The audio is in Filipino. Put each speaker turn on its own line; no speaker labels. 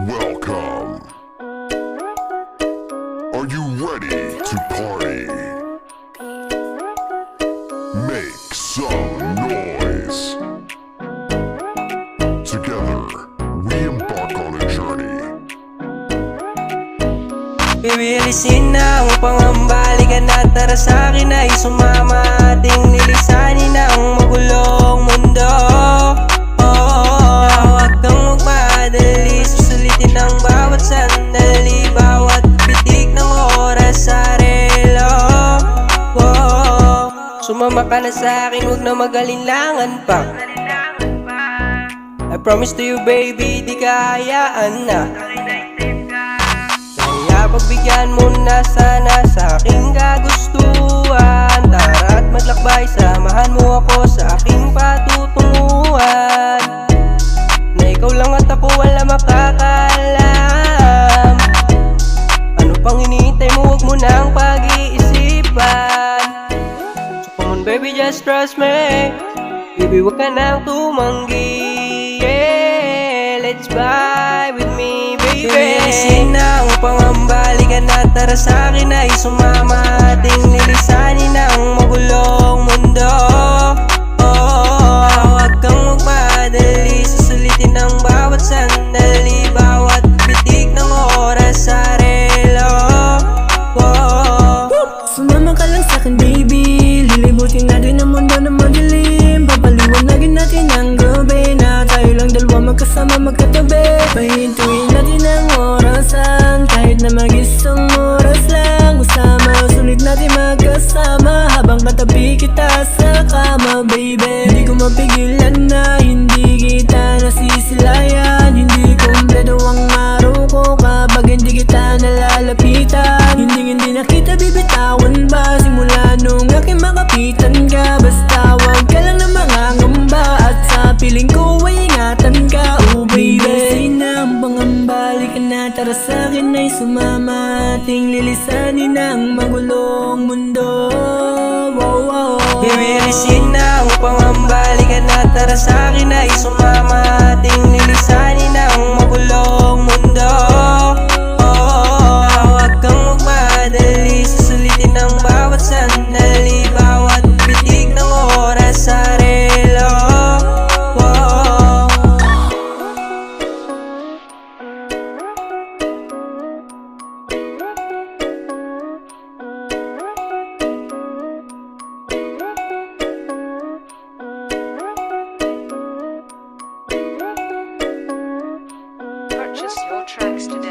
Welcome. Are you ready to party? Make some noise. Together, we embark on a journey.
Bibilisin na ang pangambali ka na, tara sa'kin ay sumama. Ating nilisanin ang magulong mundo. Huwag kang magmadali, susulitin ang bawat sandali, bawat pitik ng oras sa relo. Sumama ka na sa'kin, huwag na mag-alinlangan pa. I promise to you baby, di ka hayaan na. Pagbigyan mo na sana sa aking kagustuhan. Tara at maglakbay, samahan mo ako sa aking patutunguhan. Na ikaw lang at ako wala makakaalam. Ano pang hinihintay mo, huwag mo nang pag-iisipan. So come on baby, just trust me. Baby, huwag ka nang tumanggi. Yeah, let's vibe with me baby. Bilisin na ang pangambali ka na, tara sa'kin ay sumama. Ating nilisanin ang magulong mundo. Huwag kang magmadali, susulitin ang bawat sandali, bawat pitik ng oras sa relo.
Sumama ka lang sa'kin baby, lilibutin natin ang mundo na madilim. Papaliwanagin natin ang gabi na tayo lang dalawa magkasama magkatabi. Pahintuin natin ang orasan, kahit na mag-isang oras lang. Usama, sulit natin magkasama habang katabi kita sa kama baby. Hindi ko mapigilan na hindi kita nasisilayan. Hindi kumpleto ang araw ko kapag hindi kita nalalapitan. Hindi na kita bibitawan ba simula nung aking makapitan ka. Basta wag ka lang na mangangamba at sa piling ko ay ingatan ka. Oh baby, sinang pangambali ka na, tara sa'kin ay sumama. Ating lilisanin ang magulong mundo.
Bibilisin na ang pangambali ka na, tara sa'kin ay sumama. Ating nilisanin ang magulong mundo. Huwag kang magmadali, susulitin ang bawat sandali, bawat pitik ng oras sa relo.
Purchase your tracks today.